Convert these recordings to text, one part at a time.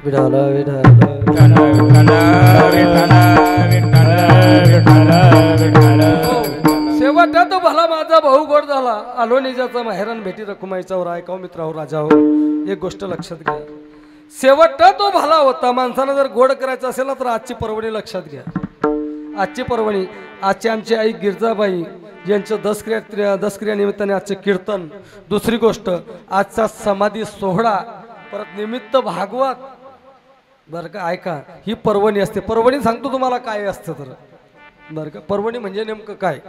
विठाल विठाल शेवटा तो भला माझा भाऊ गोड झाला आलो निजाचा माहेरान भेटी रखुमाईचा हो ऐकाव मित्राहो राजा हो एक गोष्ट लक्षात घ्या शेवटा तो भला होता माणसानं जर गोड करायचं असेल ना तर आजची पर्वणी लक्षात घ्या आजची पर्वणी आजची आमची आई गिरजाबाई यांचं दसक्रिया निमित्ताने आजचे कीर्तन दुसरी गोष्ट आजचा समाधी सोहळा परत निमित्त भागवत बरं का ऐका ही पर्वणी असते पर्वणी सांगतो तुम्हाला काय असतं तर बरं का पर्वणी म्हणजे नेमकं काय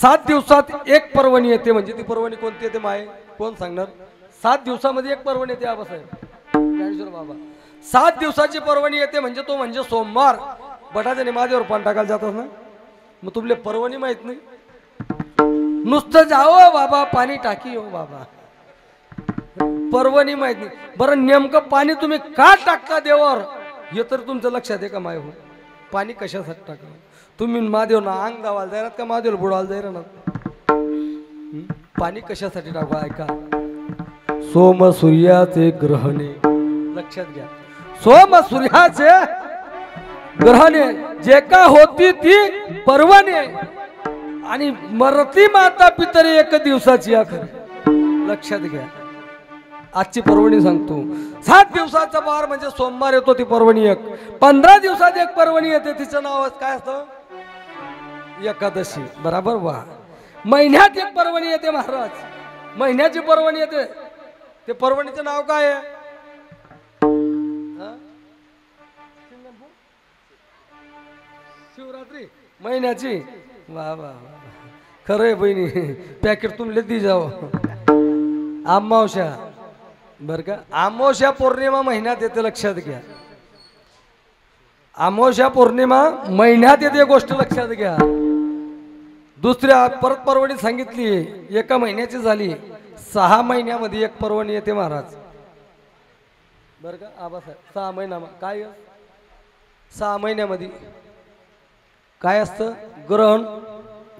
7 दिवसात एक पर्वणी येते म्हणजे ती पर्वणी कोणती येते माय कोण सांगणार 7 दिवसामध्ये एक पर्वणी येते आबासाहेब ज्ञानेश्वर बाबा 7 दिवसाची पर्वणी येते म्हणजे तो म्हणजे सोमवार बटाट्याने माझ्यावर पान टाकायला जातात ना मग तुमले पर्वणी माहित नाही नुसतं जाओ बाबा पाणी टाकी हो बाबा पर्वणी माहित नाही बरं नेमकं पाणी तुम्ही का टाकता देवावर हे तर तुमचं लक्षात आहे का माय हो पाणी कशासाठी टाका तुम्ही महादेव ना अंग दावायला जायरात का महादेव बुडवायला जायरा ना पाणी कशासाठी टाकू ऐका सोम सूर्याचे ग्रहणे लक्षात घ्या सोम सूर्याचे ग्रहणे जे का होती ती पर्वणी आणि मरती माता पितरी एक दिवसाची आखरी लक्षात घ्या आजची पर्वणी सांगतो 7 दिवसाचा वार म्हणजे सोमवार येतो ती पर्वणी एक 15 दिवसात एक पर्वणी येते तिचं नाव काय असतं एकादशी बराबर वा महिन्यात एक पर्वणी येते महाराज महिन्याची पर्वणी येते ते पर्वणीचं नाव काय आहे शिवरात्री महिन्याची वा वा खरंय बहिणी पॅकेट तुमले दी जाव अमावस्या बर का अमावस्या पौर्णिमा महिन्यात येते लक्षात घ्या अमावस्या पौर्णिमा महिन्यात येते गोष्ट लक्षात घ्या दुसऱ्या परत पर्वणी सांगितली एका महिन्याची झाली 6 महिन्यामध्ये एक पर्वणी येते महाराज बर का आबासाहेब 6 महिना काय 6 महिन्यामध्ये काय असतं ग्रहण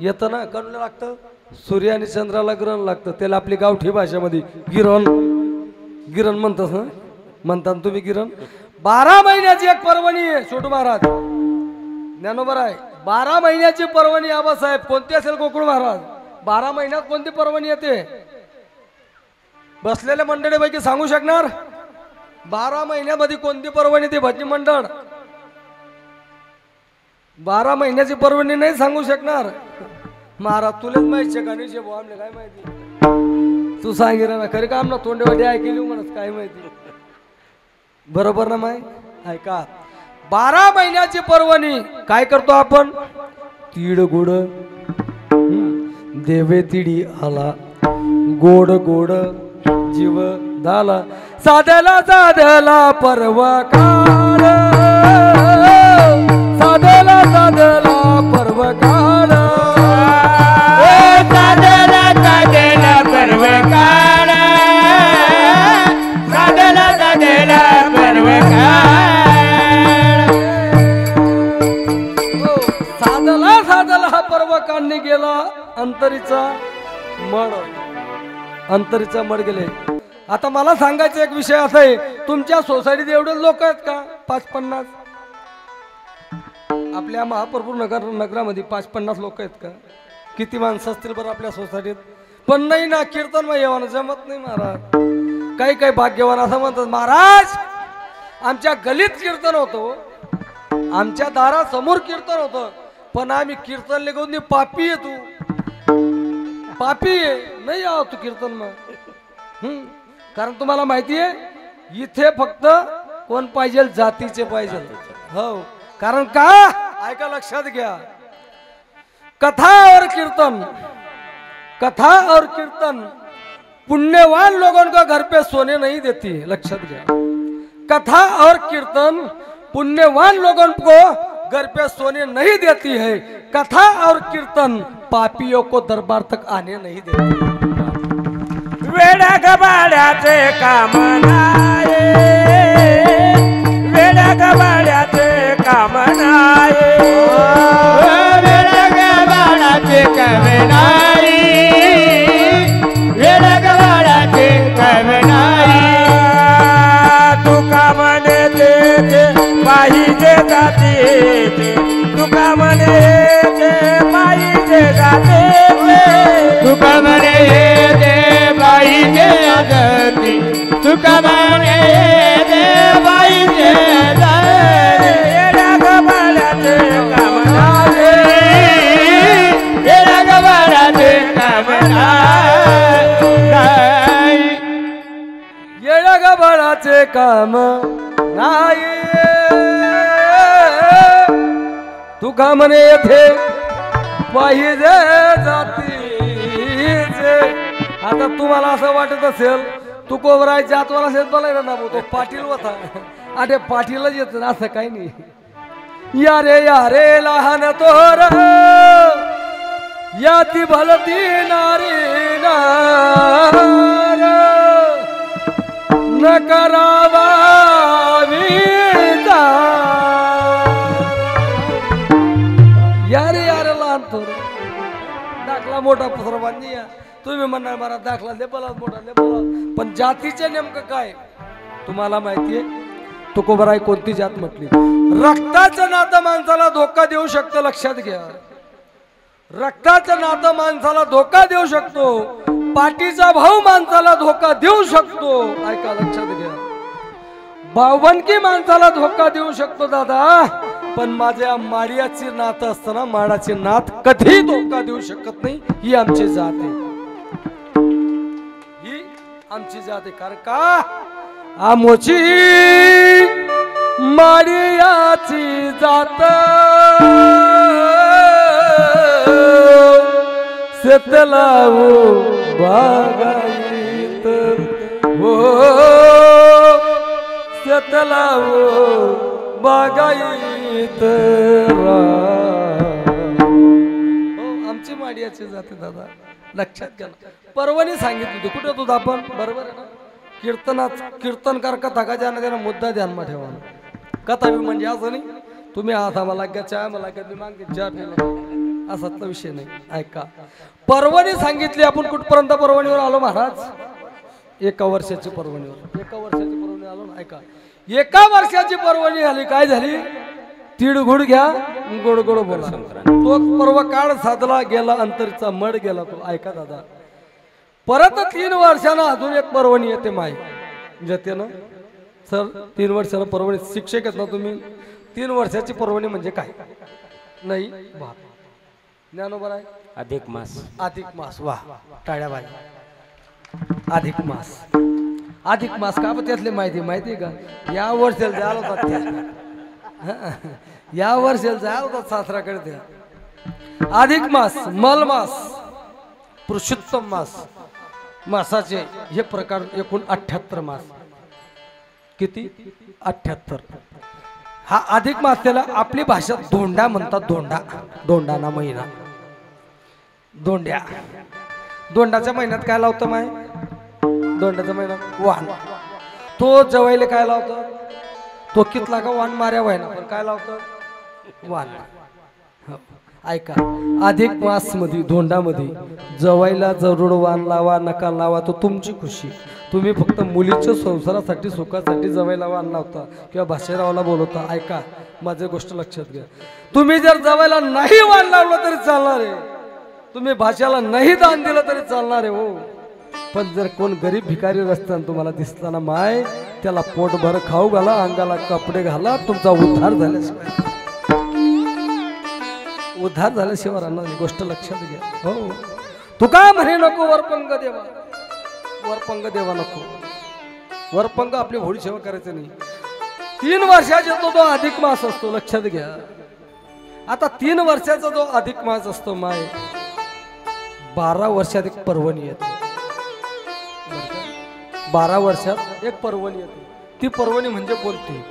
येतं ना कळलं लागतं सूर्य आणि चंद्राला ग्रहण लागतं त्याला आपली गावठी भाषेमध्ये गिरण म्हणतात ना म्हणतात तुम्ही गिरण 12 महिन्याची एक पर्वणी आहे छोटू महाराज ज्ञानोबर आहे 12 महिन्याची पर्वणी आबासाहेब कोणती असेल गोकुळ महाराज 12 महिन्यात कोणती पर्वणी येते बसलेल्या मंडळीपैकी सांगू शकणार 12 महिन्यामध्ये कोणती पर्वणी येते भजनी मंडळ 12 महिन्याची पर्वणी नाही सांगू शकणार महाराज तुलाच माहिती गाणी शे आमले काय माहिती तू सांगितलं ना खरी काम ना तोंडेवाडी ऐकली म्हणत काय माहिती बरोबर ना माय ऐका 12 महिन्याची पर्वणी काय करतो आपण तीड गोड देवे तिडी आला गोड गोड जीव झाला साधला साधला पर्व काळ साधला साधला पर्व काळ साधला साधला पर्व काळ साधला साधला पर्व साधला साधला हा पर्व काढणे गेला अंतरीचा मड गेले आता मला सांगायचं एक विषय असा आहे तुमच्या सोसायटीत एवढे लोक आहेत का 5-50 आपल्या महाप्रभू नगरामध्ये 5-50 लोक आहेत का किती माणसं असतील बरं आपल्या सोसायटीत पण नाही ना कीर्तन मग येवानं जमत नाही महाराज काही भाग्यवान असं म्हणतात महाराज आमच्या गलीत कीर्तन होतो आमच्या दारासमोर कीर्तन होतं पण आम्ही कीर्तन लिहून पापी आहे तू पापी आहे नाही आहो तू कीर्तन मग कारण तुम्हाला माहिती आहे इथे फक्त कोण पाहिजे जातीचे पाहिजे हो कारण का ऐका लक्षात घ्या कथा और कीर्तन पुण्यवान लोगों का घर पे सोने नहीं देती लक्षात घ्या कथा और कीर्तन पुण्यवान लोगों को घर पे सोने नहीं देती है कथा और कीर्तन पापियों को दरबार तक आने नहीं देती वेडा गबाड्याचे काम नाये वेडा गबाड्याचे काम नाये वेडा गबाड्याचे काम नाही वेडा गबाड्याचे काम नाही तू का म्हणते येते तुका म्हणे येते पाहिजे जाते तुका म्हणे येते पाहिजे जाते तुका म्हणे येते पाहिजे जाते येड्या गबाळ्याचे काम नाही येड्या गबाळाचे काम नाही येड्या गबाळाचे काम नाही तुका म्हणे येथे पाहिजे जातीचे. आता तुम्हाला असं वाटत असेल तू कोबराय जातवाला असेल बोलायला ना तो पाटील होता. अरे पाटीलच येत ना असं काही नाही. या रे लहान तोर या ती भलती नारी नार न करावा यारे लहान थोर दाखला मोठा सर्वांनी या. तुम्ही म्हणणार मला दाखला लेबला मोठा लेबला पण जातीचे नेमकं काय तुम्हाला माहितीये. तुकोबराय कोणती जात म्हटली. रक्ताचं नातं माणसाला धोका देऊ शकतं लक्षात घ्या. रक्ताचं नातं माणसाला धोका देऊ शकतो. पाठीचा भाऊ माणसाला धोका देऊ शकतो. ऐका लक्षात घ्या. भावबंदकी माणसाला धोका देऊ शकतो दादा. पण माझ्या माडियाची नात असताना माडाची नात कधी धोका देऊ शकत नाही. ही आमची जात आहे. ही आमची जात आहे. कारण का आमची माडियाची जात शेतलावो बागायत हो शेतलावो बागायत आमची माडियाची जाते दादा लक्षात घ्या. परवानी सांगितली होती कुठे तुझा आपण बरोबर आहे ना. कीर्तनकार कथा का ज्यानं त्यानं मुद्दा ध्यानमा ठेवा. कथा बी म्हणजे असं नाही तुम्ही आता मला चहा मला मी मागे चहा पिला असातला विषय नाही. ऐका परवानी सांगितली. आपण कुठपर्यंत परवानीवर आलो महाराज. एका वर्षाची परवानीवर आलो ना. ऐका एका वर्षाची परवानी झाली. काय झाली. तिळगुळ घ्या गोड गोड बोला. तो पर्व काळ साधला गेला अंतरीचा मड गेला तो. ऐका दादा परत 3 वर्षांना अजून एक पर्वणी येते माय जतेनं. सर 3 वर्षाला पर्वणी शिक्षक आहेत ना तुम्ही. 3 वर्षाची पर्वणी म्हणजे काय नाही ज्ञानोबर आहे. अधिक मास वा टाळ्या बाय. अधिक मास का त्यातले माहिती का. या वर्षाला जायला होतात या वर्षाला जायला होतात सासराकडे त्या. अधिक मास मल मास पुरुषोत्तम मास मासाचे हे प्रकार एकूण 78 मास. किती 78. हा अधिक मास त्याला आपली भाषेत धोंडा म्हणतात. धोंडाना महिना. धोंडाच्या महिन्यात काय लावतं माय. धोंडाच्या महिन्यात वाण. तो जवायले काय लावतो. तो कितला का वाण माऱ्या व्हायना पण काय लावतो वाण. ऐका अधिक मास मध्ये धोंडामध्ये जवायला जरूर वाण लावा नका लावा तो तुमची खुशी. तुम्ही फक्त मुलीच्या संसारासाठी सुखासाठी जवायला वाण लावता किंवा भाषेरावाला बोलवता. ऐका माझी गोष्ट लक्षात घ्या. तुम्ही जर जवायला नाही वाण लावलं तरी चालणार आहे. तुम्ही भाषेला नाही दान दिलं तरी चालणार आहे हो. पण जर कोण गरीब भिकारी रस्त्यानं तुम्हाला दिसला ना माय त्याला पोटभर खाऊ घाला अंगाला कपडे घाला. तुमचा उद्धार झाल्याशिवाय राहणार नाही. गोष्ट लक्षात घ्या हो. तुका म्हणे नको वरपंग देवा नको. वरपंग आपली होळी सेवा करायचं नाही. 3 वर्षाचा तो अधिक मास असतो लक्षात घ्या. आता 3 वर्षाचा जो अधिक मास असतो माय 12 वर्षात एक पर्वणी येते. 12 वर्षात एक पर्वणी येते. ती पर्वणी म्हणजे कोणती.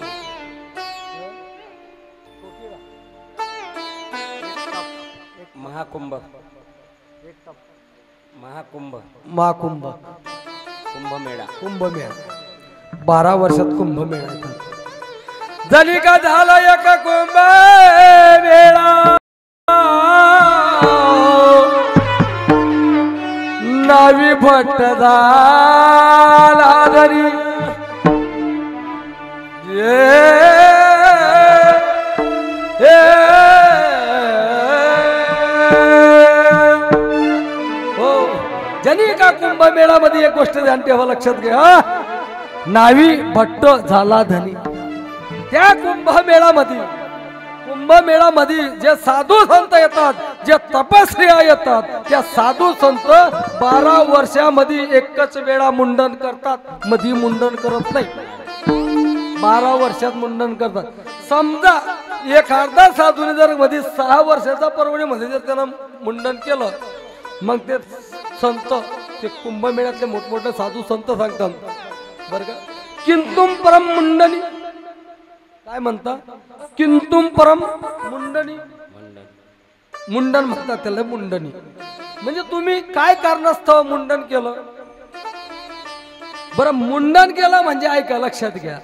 महाकुंभ कुंभमेळा 12 वर्षात कुंभमेळा येतात. जली का झाला एक कुंभमेळा नावी भट्ट झाला धरी हो ज्यांनी का कुंभमेळामध्ये एक गोष्ट ध्यान ठेवा, लक्षात घ्या, नावी भट्ट झाला धनी. त्या कुंभमेळामध्ये जे साधू संत येतात, जे तपस्या येतात, त्या साधू संत 12 वर्षामध्ये एकच वेळा मुंडन करतात, मधी मुंडन करत नाही. 12 वर्षात मुंडन करतात. समजा एखादा साधूने जर मध्ये 6 वर्षाचा परवडीमध्ये जर त्यानं मुंडन केलं, मग ते संत, ते कुंभमेळ्यातले मोठमोठे साधू संत सांगतात बरं का, किंतुम परम मुंडनी, काय म्हणता, किंतुम परम मुंडनी, मुंडन म्हणतात त्याला, मुंडनी म्हणजे तुम्ही काय कारणास्तव मुंडन केलं. बरं मुंडन केलं म्हणजे ऐका, लक्षात घ्या,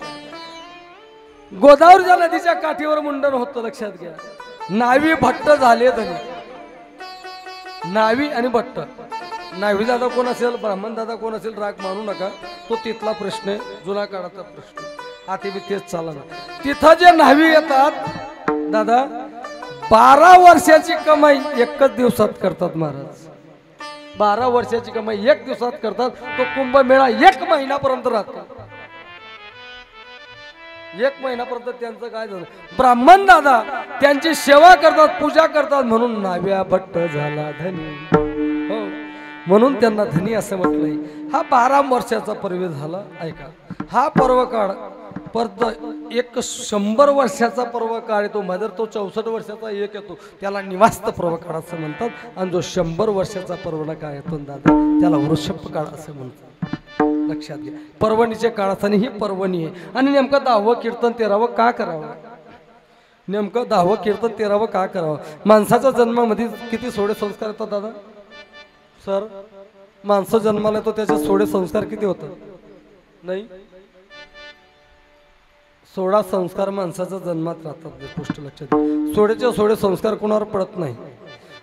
गोदावरीच्या नदीच्या काठीवर मुंडन होतं, लक्षात घ्या. नावी भट्ट झाले धनी, नावी आणि भट्ट. नावी दादा कोण असेल, ब्राह्मण दादा कोण असेल, राग मानू नका, तो तिथला प्रश्न आहे, जुना काळाचा प्रश्न. आता बी तेच चालला ना. तिथं जे नावी येतात दादा, 12 वर्षाची कमाई एकच दिवसात करतात महाराज. 12 वर्षाची कमाई 1 दिवसात करतात. तो कुंभमेळा 1 महिन्यापर्यंत राहतो. 1 महिन्यापर्यंत त्यांचं काय झालं, ब्राह्मण दादा त्यांची सेवा करतात, पूजा करतात, म्हणून नाव्या भट्ट झाला धनी. हो म्हणून त्यांना धनी असं म्हटलंय. हा 12 वर्षाचा पर्व झाला. ऐका, हा पर्व काळ परत एक 100 वर्षाचा पर्व काळ येतो, मदर तो 64 वर्षाचा एक येतो, त्याला निवास्त पर्व काळ असं म्हणतात. आणि जो 100 वर्षाचा पर्व काळ येतो दादा, त्याला वृषभ काळ असं म्हणतात. लक्षात घ्या, पर्वणीच्या काळात ही पर्वणी आहे. आणि नेमकं 10वं कीर्तन 13वं का करावं, नेमकं 10वं कीर्तन 13वं का करावं. माणसाच्या जन्मामध्ये किती सोडे संस्कार येतात दादा सर, माणसं जन्माला येतो त्याचे सोडे संस्कार किती होतात, नाही 16 संस्कार माणसाच्या जन्मात राहतात. गोष्ट लक्षात घ्या, सोडे संस्कार कोणावर पडत नाही.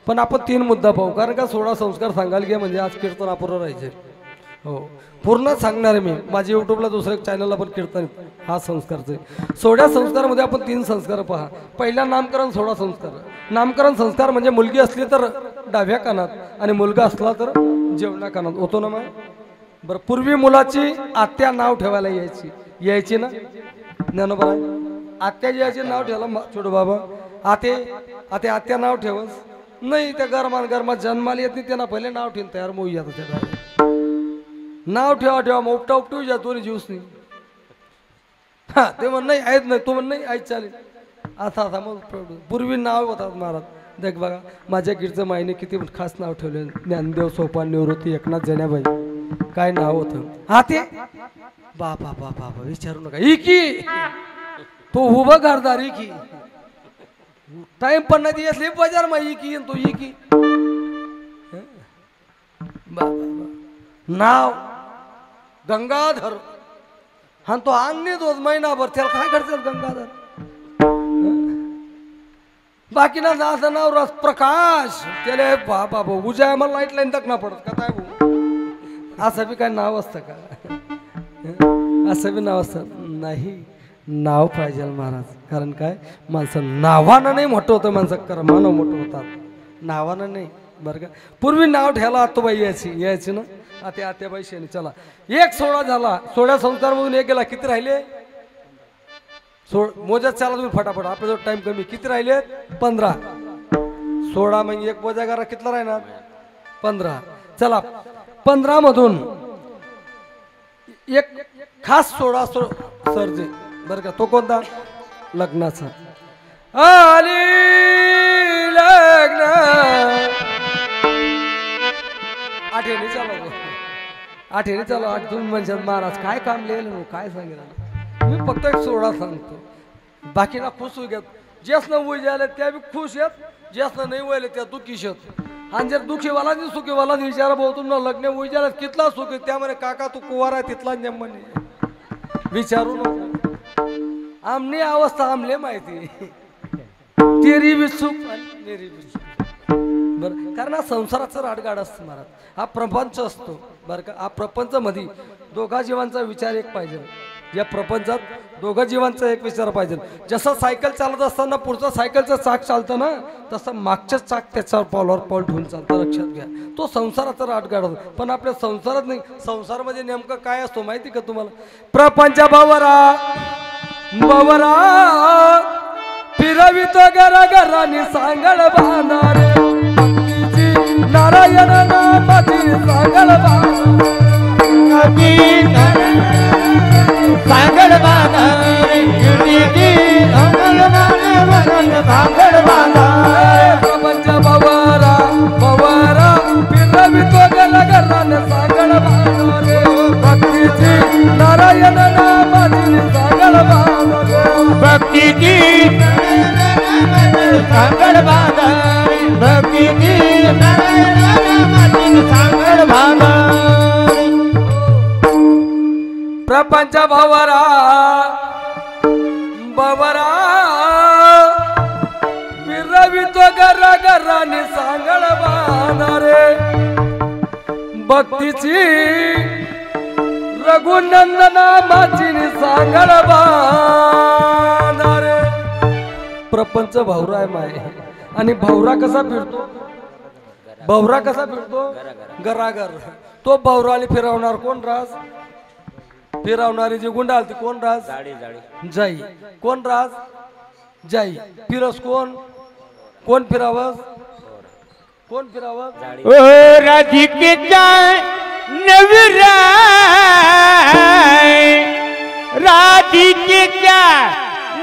पण आपण 3 मुद्दा पाहू, कारण का 16 संस्कार सांगायला घ्या म्हणजे आज कीर्तन अपूर्ण राहायचे. हो पूर्ण सांगणार आहे मी, माझ्या युट्यूबला दुसऱ्या चॅनलला पण कीर्तन हा संस्कारचे. 16 संस्कारामध्ये आपण 3 संस्कार पहा. पहिला नामकरण 16 संस्कार. नामकरण संस्कार म्हणजे मुलगी असली तर डाव्या कानात आणि मुलगा असला तर जेवणा कानात होतो ना मग. बरं पूर्वी मुलाची आत्या नाव ठेवायला यायची ना ज्ञानोबा, आत्या यायची नाव ठेवायला छोटू बाबा, आत्या नाव ठेवस नाही, त्या गरमात जन्माला येत नाही, त्यांना पहिले नाव ठेवून तयार मोई येतं त्या नाव ठेवा मग उपटू जा दोन्ही जीवस नाही. हा ते म्हण नाही आहेत नाही, तू म्हण नाही ऐक चालेल आता मग पूर्वी नाव होतात महाराज. देख बघा माझ्या गिरचं माईने किती खास नाव ठेवले, ज्ञानदेव सोपान निवृत्ती एकनाथ जण्याबाई, काय नाव होतं. हा ते बापा विचारू नका, इकी तो उभं घरदार इकी टाइम पण नाही असली बाजार मा इकी तो इकी नाव गंगाधर. हा तो अंगणी 2 महिनाभर त्याला काय करतात गंगाधर. बाकी ना असं नाव रस प्रकाश त्याला बाबा उजाय मला लाईट लाईन तक ना पडत का काय भाऊ, असं बी काय नाव असतं का, असं बी नाव असतं नाही. नाव पाहिजे महाराज, कारण काय माणसं नावानं नाही मोठं होतं, माणसं कर्मानं मोठं होतात, नावानं नाही बरं का. पूर्वी नाव ठेवायला आतोबाई यायची ना, आत्याबाई शेणी. चला 1 16 झाला, 16 संस्कार मधून 1 गेला, किती राहिले मोजात चाला तुम्ही फटाफट, आपल्याजवळ टाइम कमी. किती राहिले 15. 16 म्हणजे 1 मोजा करा, कितला राहणार 15. चला 15 मधून एक खास 16 सर्जे बरं का, तो कोणता लग्नाचा. आली लग्न आठेने चालू 8 तुम्ही म्हणशात महाराज काय काम लिहिलं काय सांगितलं. मी फक्त एक 16 सांगतो, बाकीला खुश होऊ घेत. ज्यासनं वय झालं त्या बी खुश आहेत, ज्यासनं नाही वयले त्या दुःखीश आहेत. आणि जर दुःखीवाला नाही सुखीवाला विचारा भाऊ तुम्हाला लग्न वय झालं कितला सुख आहे, त्यामुळे काका तू कुवार आहे तिथला नेम म्हणे विचारू नको. आमने अवस्था आमले माहिती, तेरी बी सुख मेरी बी सुख. बरं कारण हा संसाराचं राडगाड असतं महाराज, हा प्रपंच असतो बरं का. हा प्रपंच मध्ये दोघा जीवांचा विचार एक पाहिजे. या प्रपंचात दोघं जीवांचा एक विचार पाहिजे. जसं सायकल चालत असताना पुढचं सायकलचं चाक चालतं ना, तसं मागचं चाक त्याच्यावर पावलावर पाऊल ठेवून चालतं. लक्षात घ्या. तो संसाराचा राट गाडतो. पण आपल्या संसारात नाही. संसारामध्ये नेमकं काय असतो माहिती का तुम्हाला? प्रपंच बवरा बवरा फिरवितो घरा घरानी सांगळ बांधारे नारायण नामाची सांगळ सांगड बांधारे सांगड बांधारे प्रपंच बवरा बवरा फिरवितो घरा घराने सांगळ बांधारे भक्तीची नारायण नामाची सांगळ बांधारे भक्तीची सांगड बांधारे भक्तीची सांगड बांधारे प्रपंच बवरा बवरा फिरवितो घरा घराने सांगळ बांधारे भक्तीची रघुनंदना माझी सांगळ बांधारे. प्रपंच भावरा आहे माय. आणि भावरा कसा फिरतो? भावरा कसा फिरतो? घराघर. तो भावराली फिरवणार कोण? राज. फिरवणारी जी गुंडाल ती कोण? राज. जाई. कोण? राज. जाई. फिरस कोण? कोण फिरावस? कोण फिरावस? ओ राधिकेचा नवरा राधिकेचा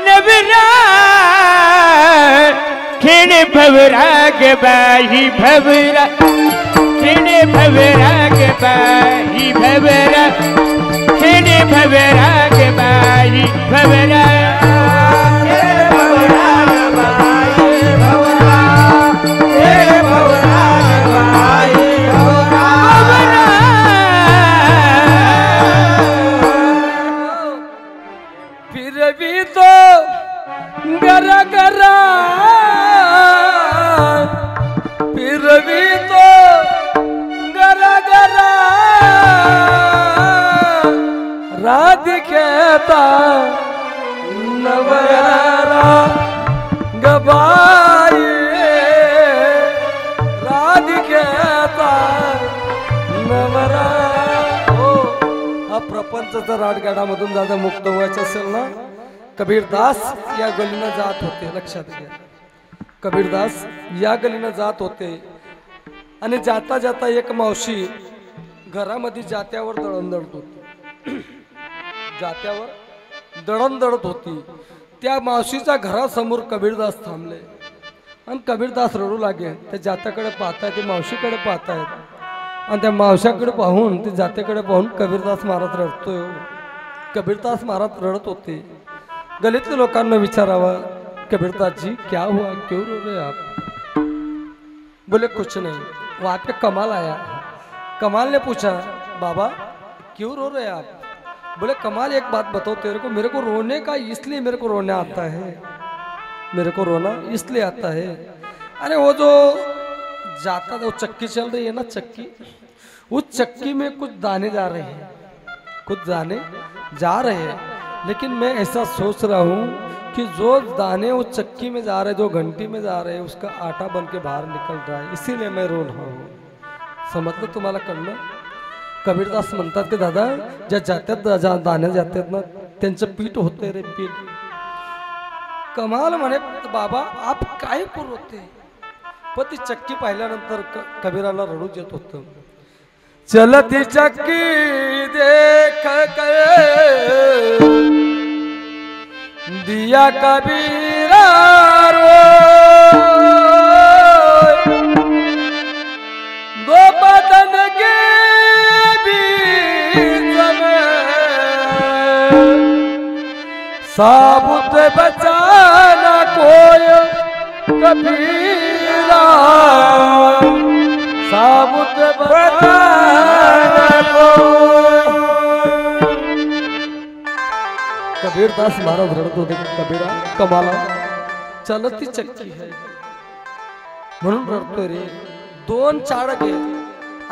नवरा खेणे भवरा गे बाई भवरा खेणे भवरा गे बाई भवरा खेणे भवरा गे बाई भवरा गरा गरा फिरवितो गरा गरा राधिकेता नवरा गबाई राधिकेता नवरा. हो, हा प्रपंचाचा राटगाडामधून दादा मुक्त व्हायचं असेल ना, कबीरदास या गलीनं जात होते. लक्षात घ्या. कबीरदास या गलीनं जात होते आणि जाता जाता एक मावशी घरामध्ये जात्यावर दळणदळत होती. जात्यावर दळणदळत होती. त्या मावशीच्या घरासमोर कबीरदास थांबले आणि कबीरदास रडू लागले. त्या जात्याकडे पाहतायत, ते मावशीकडे पाहतायत आणि त्या मावशाकडे पाहून ते जात्याकडे पाहून कबीरदास महाराज रडतोय. कबीरदास महाराज रडत होते. गलीतल्या लोकांना विचारावा, कबीरदास जी क्या हुआ, क्यों रो रहे आप? बोले कुछ नहीं. वहाँ पे कमाल आया. कमाल ने पूछा, बाबा क्यों रो रहे आप? बोले कमाल एक बात बताओ तेरे को, मेरे को रोने का इसलिए मेरे को रोना आता है, मेरे को रोना इसलिए आता है. अरे वो जो जाता वो चक्की चल रही है ना, चक्की, उस चक्की में कुछ दाने जा रहे हैं, कुछ दाने जा रहे हैं, लेकिन मैं ऐसा सोच रहा हूँ कि जो दाने उस चक्की में जा रहे, जो घंटी में जा रहे हैं, उसका आटा बन के बाहर निकल रहा है, इसीलिए मैं रो रहा हूँ. समजलं तुम्हाला कळलं? कबीरदास म्हणतात की दादा ज्या जात्यात दाण्या जात्यात ना त्यांचं पीठ होते रे, पीठ. कमाल म्हणे बाबा आप काय करू होते. पण ती चक्की पाहिल्यानंतर कबीराला रडूच येत होतं. चलती चक्की देख कर दिया कबीरा रो, दो बदन के बीच में साबुत बचाना कोई कबीरा, साबुत बचाना कोई. कबीरदास महाराज रडत होते. कबीरा कमाला चलती चक्की है म्हणून रडतोय रे. दोन चाळके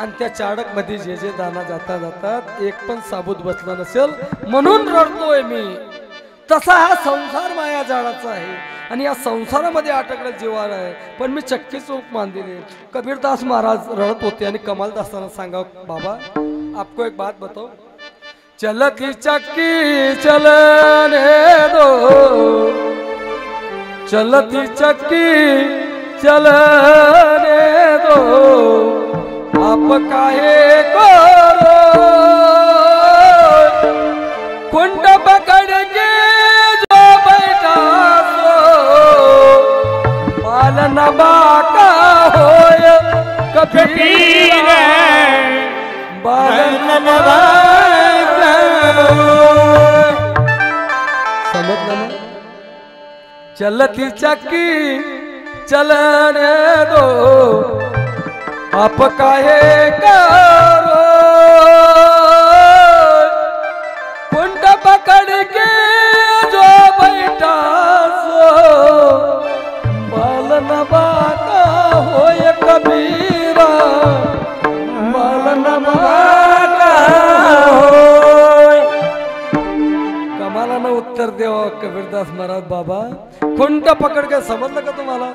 आणि त्या चाडक मध्ये जे जे दाना जाता जातात एक पण साबूत बसला नसेल म्हणून रडतोय मी. तसा हा संसार माया जाळाचा आहे आणि या संसारामध्ये अटकला जीवार आहे. पण मी चक्की चूक मान दिली. कबीरदास महाराज रडत होते आणि कमालदासांना सांगा बाबा आपको एक बात बताओ. चलती चक्की चलने दो, चलती चक्की चलने दो, आप काहे को कुंड पकड़ के जो बैठा सो पालन बाका होय कबीर पालन बाका. समझ ना. चलती चक्की चलने दो, आप काहे करो कुंड पकड़ के जो बैठा सो बालन बाका होय कबीरा बालन बाका होय. कमालानं उत्तर देवा कबीरदास महाराज बाबा. कुंड पकड के समजलं का तुम्हाला.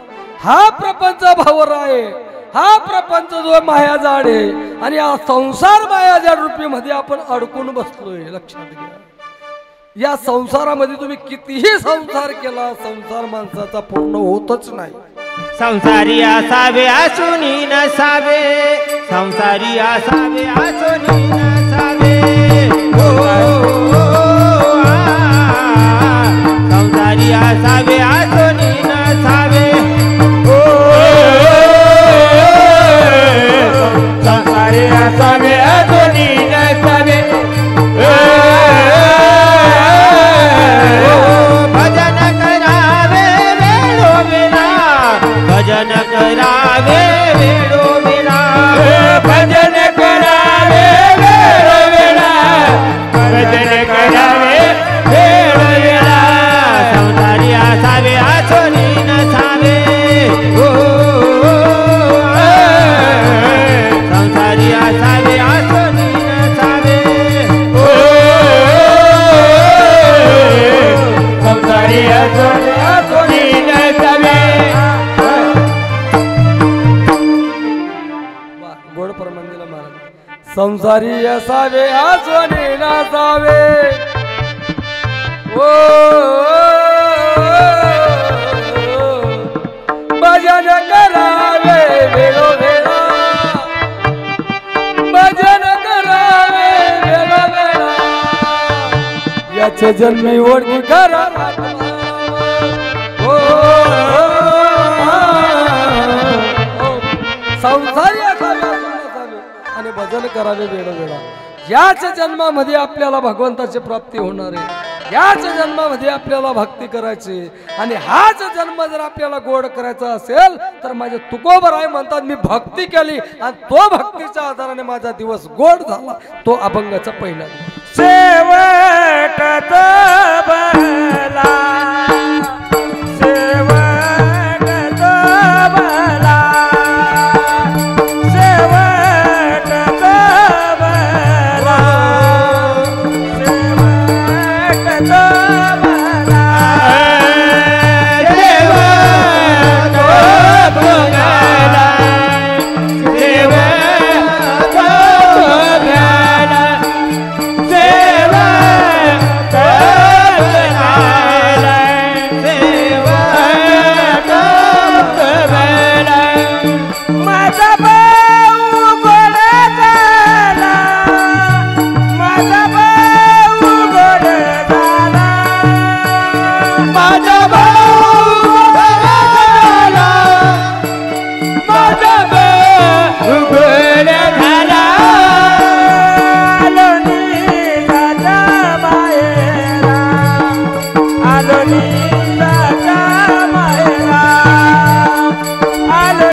हा प्रपंच भावर आहे. हा प्रपंच जो माया जाड आहे आणि हा संसार माया जाड रूपी मध्ये आपण अडकून बसलोय. लक्षात घ्या. या संसारामध्ये तुम्ही कितीही संसार केला संसार माणसाचा पूर्ण होतच नाही. संसारी असावे असूनी नसावे, संसारी असावे असूनी नसावे. संसारी असावे असूनी नसावे. संसारी असावे असूनी नसावे. भजन करावे वेळोवेळा, भजन करावे वेळोवेळा, भजन करावे वेळोवेळा, भजन करावे वेळोवेळा. संसारी असावे असूनी नसावे. संसारी असावे असूनी नसावे. संसारी असावे असूनी नसावे. गोड परमंदिला महाराज. संसारी असावे आसवनी नसावे. ओ भजन करावे वेळोवेळा, भजन करावे वेळोवेळा. याचे जन्मी ओळखी करा संसारी असावे आणि भजन करावे वेळोवेळा. याच जन्मामध्ये आपल्याला भगवंताची प्राप्ती होणार आहे. याच जन्मामध्ये आपल्याला भक्ती करायची आणि हाच जन्म जर आपल्याला गोड करायचा असेल तर माझे तुकोबराय म्हणतात मी भक्ती केली आणि तो भक्तीच्या आधाराने माझा दिवस गोड झाला. तो अभंगाचा पहिला शेवट तो भला